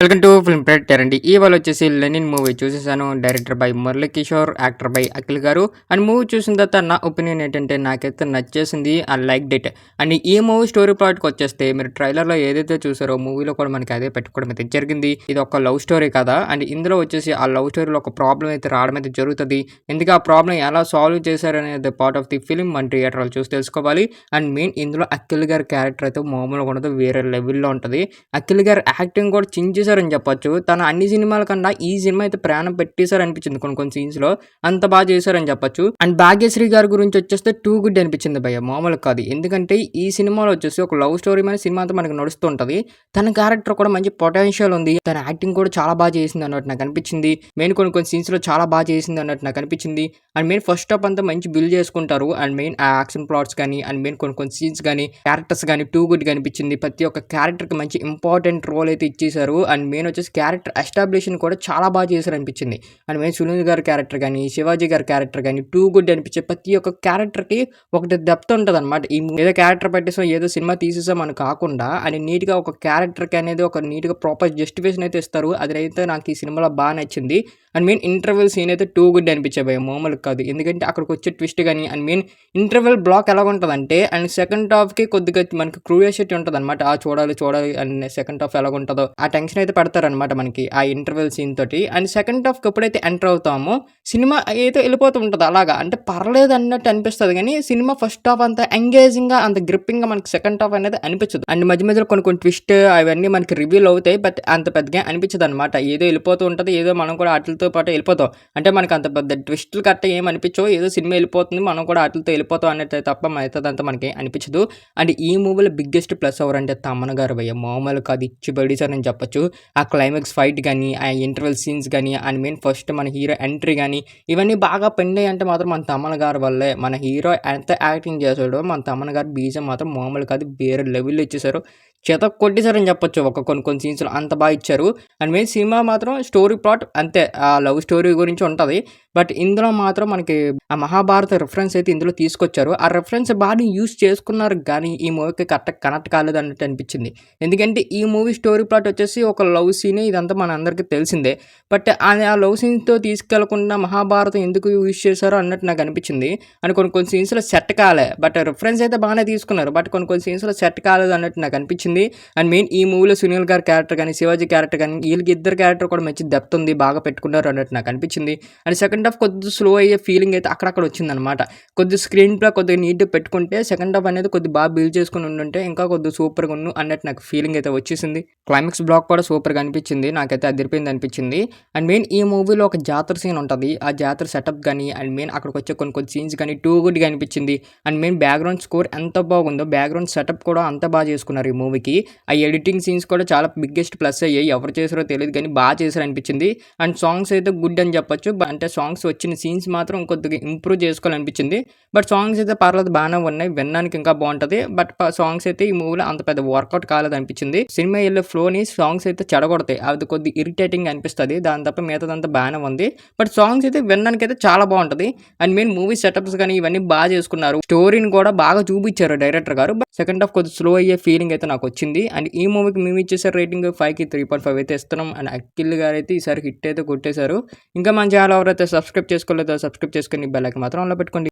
Welcome to film ప్రేట్ అండి. ఇవాళ వచ్చేసి 'లెనిన్' మూవీ చూసేసాను. Director by Murali Kishore, actor by Akhil గారు. అండ్ మూవీ చూసిన తర్వాత నా ఒపీనియన్ ఏంటంటే నాకైతే నచ్చేసింది. I liked it. అండ్ ఈ మూవీ స్టోరీ ప్లాట్‌కి వచ్చేస్తే మీరు ట్రైలర్‌లో ఏదైతే చూసారో మూవీలో కూడా మనకి అదే పెట్టుకోవడం అయితే జరిగింది. ఇది ఒక లవ్ స్టోరీ కదా! అండ్ ఇందులో వచ్చేసి ఆ లవ్ స్టోరీలో ఒక ప్రాబ్లమ్ అయితే రావడం అయితే జరుగుతది. ఎందుకు ఆ ప్రాబ్లమ్ ఎలా సాల్వ్ చేశారనేది పార్ట్ ఆఫ్ ది ఫిల్మ్ మన థియేటర్‌లో చూసి తెలుసుకోవాలి. అండ్ మెయిన్ ఇందులో అఖిల్ గారి క్యారెక్టర్ అయితే మామూలుగా ఉండదు. వేరే లెవెల్‌లో ఉంటది. అఖిల్ గారి యాక్టింగ్ కూడా చించేశారని చెప్పొచ్చు. తను అన్ని సినిమాల కన్నా ఈ సినిమా అయితే ప్రాణం పెట్టేశారనిపించింది కొన్ని కొన్ని సీన్స్‌లో. అంత బాగా చేశారని చెప్పొచ్చు. అండ్ భాగ్యశ్రీ గారి గురించి వచ్చేస్తే టూ గుడ్ అనిపించింది భయ్య. మామూలుగా కాదు. ఎందుకంటే ఈ సినిమాలో వచ్చేసి ఒక లవ్ స్టోరీ మీద సినిమా అంతా మనకు నడుస్తుంటది. తన క్యారెక్టర్ కూడా మంచి పొటెన్షియల్ ఉంది. తన యాక్టింగ్ కూడా చాలా బాగా చేసింది అన్నట్టు నాకు అనిపించింది. మెయిన్ కొన్ని కొన్ని సీన్స్‌లో చాలా బాగా చేసింది అన్నట్టు నాకు అనిపించింది. అండ్ మెయిన్ ఫస్ట్ హాఫ్ అంతా మంచి బిల్డ్ చేసుకుంటారు. అండ్ మెయిన్ ఆ యాక్షన్ ప్లాట్స్ గానీ, అండ్ మెయిన్ కొన్ని కొన్ని సీన్స్ గానీ, క్యారెక్టర్స్ గానీ టూ గుడ్‌గా అనిపించింది. ప్రతి ఒక్క క్యారెక్టర్‌కి మంచి ఇంపార్టెంట్ రోల్ అయితే ఇచ్చేశారు. అండ్ మెయిన్ వచ్చేసి క్యారెక్టర్ ఎస్టాబ్లిషన్ కూడా చాలా బాగా చేశారు అనిపించింది. అండ్ మెయిన్ సునీల్ గారి క్యారెక్టర్ గానీ, శివాజీ గారి క్యారెక్టర్ గానీ టూ గుడ్ అనిపించే ప్రతి ఒక్క క్యారెక్టర్‌కి ఒకటి డెప్త్ ఉంటదనమాట. ఏదో క్యారెక్టర్ పెట్టేసాం, ఏదో సినిమా తీసేసాం అని కాకుండా అని నీట్‌గా ఒక క్యారెక్టర్‌కి అనేది ఒక నీట్‌గా ప్రాపర్ జస్టిఫికేషన్ అయితే ఇస్తారు. అదైతే నాకు ఈ సినిమాలో బాగా నచ్చింది. అండ్ మెయిన్ ఇంటర్వెల్ సీన్ అయితే టూ గుడ్ అనిపించాయి భయ్య. మామూలుగా కాదు. ఎందుకంటే అక్కడికి వచ్చే ట్విస్ట్ గానీ, అండ్ మెయిన్ ఇంటర్వెల్ బ్లాక్ ఎలాగుంటదంటే అండ్ సెకండ్ హాఫ్‌కి కొద్దిగా మనకి క్యూరియాసిటీ ఉంటదనమాట. చూడాలి, చూడాలి అండ్ సెకండ్ హాఫ్ ఎలాగుంటదో ఆ టెన్షన్ అయితే పెడతారనమాట మనకి ఆ ఇంటర్వెల్ సీన్ తోటి. అండ్ సెకండ్ హాఫ్‌కి ఎప్పుడైతే ఎంటర్ అవుతామో సినిమా ఏదో వెళ్ళిపోతూ ఉంటది అలాగా. అంటే పర్లేదు అన్నట్టు అనిపిస్తది గానీ సినిమా ఫస్ట్ హాఫ్ అంత ఎంగేజింగ్‌గా అంత గ్రిప్పింగ్‌గా మనకి సెకండ్ హాఫ్ అనేది అనిపించదు. అండ్ మధ్య మధ్యలో కొన్ని కొన్ని ట్విస్ట్ అవన్నీ మనకి రివీల్ అవుతాయి. బట్ అంత పెద్దగా అనిపించదనమాట. ఏదో వెళ్ళిపోతూ ఉంటది. ఏదో మనం కూడా ఆటిలతో పాటు వెళ్ళిపోతాం. అంటే మనకు అంత పెద్ద ట్విస్టులు గట్టా ఏమి అనిపించవు. ఏదో సినిమా వెళ్ళిపోతుంది. మనం కూడా ఆటిలతో వెళ్ళిపోతాం అన్నట్టు తప్ప మిగతాదంతా మనకి అనిపించదు. అండ్ ఈ మూవీలో బిగ్గెస్ట్ ప్లస్ ఎవరంటే తమన్ గారు భయ్య. మామూలు కాదు ఇచ్చి పడేశారని చెప్పొచ్చు. ఆ క్లైమాక్స్ ఫైట్ గానీ, ఆ ఇంటర్వెల్ సీన్స్ గానీ, అండ్ మెయిన్ ఫస్ట్ మన హీరో ఎంట్రీ గానీ ఇవన్నీ బాగా పెండాయి అంటే మాత్రం మన తమన్ గారి వల్లే. మన హీరో ఎంత యాక్టింగ్ చేశాడో మన తమన్ గారు బీజం మాత్రం మామూలు కాదు. వేరే లెవెల్‌లో ఇచ్చేశారు. చేత కొట్టేశారని చెప్పొచ్చు. ఒక కొన్ని కొన్ని సీన్స్‌లో అంత బాగా ఇచ్చారు. అండ్ మెయిన్ సినిమా మాత్రం స్టోరీ ప్లాట్ అంతే. ఆ లవ్ స్టోరీ గురించి ఉంటది. బట్ ఇందులో మాత్రం మనకి ఆ మహాభారత రిఫరెన్స్ అయితే ఇందులో తీసుకొచ్చారు. ఆ రిఫరెన్స్ బాగా యూజ్ చేసుకున్నారు గానీ ఈ మూవీకి కనెక్ట్ కాలేదు అన్నట్టు అనిపించింది. ఎందుకంటే ఈ మూవీ స్టోరీ ప్లాట్ వచ్చేసి ఒక లవ్ సీనే. ఇదంతా మనందరికీ తెలిసిందే. బట్ ఆ లవ్ సీన్‌తో తీసుకెళ్లకుండా మహాభారతం ఎందుకు యూజ్ చేశారో అన్నట్టు నాకు అనిపించింది. అండ్ కొన్ని కొన్ని సీన్స్‌లో సెట్ కాలే. బట్ రిఫరెన్స్ అయితే బాగానే తీసుకున్నారు. బట్ కొన్ని కొన్ని సీన్స్‌లో సెట్ కాలేదు అన్నట్టు నాకు అనిపించింది. అండ్ మెయిన్ ఈ మూవీలో సునీల్ గారి క్యారెక్టర్ కానీ, శివాజీ క్యారెక్టర్ కానీ వీళ్ళకి ఇద్దరు క్యారెక్టర్ కూడా మంచి డెప్త్ ఉంది. బాగా పెట్టుకున్నారు అన్నట్టు నాకు అనిపించింది. అండ్ సెకండ్ హాఫ్ కొద్దిగా స్లో అయ్యే ఫీలింగ్ అయితే అక్కడక్కడ వచ్చిందనమాట. కొద్దిగా స్క్రీన్ ప్లే కొద్దిగా నీట్‌గా పెట్టుకుంటే సెకండ్ హాఫ్ అనేది కొద్దిగా బాగా బిల్డ్ చేసుకొని ఉండుంటే ఇంకా కొద్దిగా సూపర్‌గా ఉండు అన్నట్టు నాకు ఫీలింగ్ అయితే వచ్చేసింది. క్లైమాక్స్ బ్లాక్ కూడా సూపర్‌గా అనిపించింది. నాకైతే అదిరిపోయింది అనిపించింది. అండ్ మెయిన్ ఈ మూవీలో ఒక జాతర సీన్ ఉంటది. ఆ జాతర సెటప్ గానీ, అండ్ మెయిన్ అక్కడికి వచ్చే కొన్ని కొన్ని సీన్స్ గానీ టూ గుడ్‌గా అనిపించింది. అండ్ మెయిన్ బ్యాక్‌గ్రౌండ్ స్కోర్ ఎంత బాగుందో బ్యాక్‌గ్రౌండ్ సెటప్ కూడా అంత బాగా చేసుకున్నారు ఈ మూవీకి. ఆ ఎడిటింగ్ సీన్స్ కూడా చాలా బిగ్గెస్ట్ ప్లస్ అయ్యాయి. ఎవరు చేసారో తెలీదు కానీ బాగా చేశారు అనిపించింది. అండ్ సాంగ్స్ అయితే గుడ్ అని చెప్పొచ్చు. అంటే సాంగ్స్ వచ్చిన సీన్స్ మాత్రం కొద్దిగా ఇంప్రూవ్ చేసుకోవాలనిపించింది. బట్ సాంగ్స్ అయితే పర్లేదు బాగానే ఉన్నాయి. వినడానికి ఇంకా బాగుంటది. బట్ సాంగ్స్ అయితే ఈ మూవీలో అంత పెద్ద వర్కౌట్ కాలేదనిపించింది. సినిమా వెళ్ళే ఫ్లోని సాంగ్స్ అయితే చెడగొడతాయి. అది కొద్దిగా ఇరిటేటింగ్ అనిపిస్తది. దాని తప్ప మిగతాదంతా బాగానే ఉంది. బట్ సాంగ్స్ అయితే వినడానికి అయితే చాలా బాగుంటది. అండ్ మెయిన్ మూవీ సెటప్స్ కానీ ఇవన్నీ బాగా చేసుకున్నారు. స్టోరీని కూడా బాగా చూపించారు డైరెక్టర్ గారు. బట్ సెకండ్ హాఫ్ కొద్దిగా స్లో అయ్యే ఫీలింగ్ అయితే నాకు వచ్చింది. అండ్ ఈ మూవీకి మేము ఇచ్చేసారు రేటింగ్ 5కి 3.5 అయితే ఇస్తున్నాం. అండ్ అఖిల్ గారు అయితే ఈసారి హిట్ అయితే కొట్టేశారు. ఇంకా మన ఛానల్ ఎవరైతే సబ్స్క్రైబ్ చేసుకోలేదో సబ్స్క్రైబ్ చేసుకొని బెల్ ఐకాన్ మాత్రం ఆన్లో పెట్టుకోండి.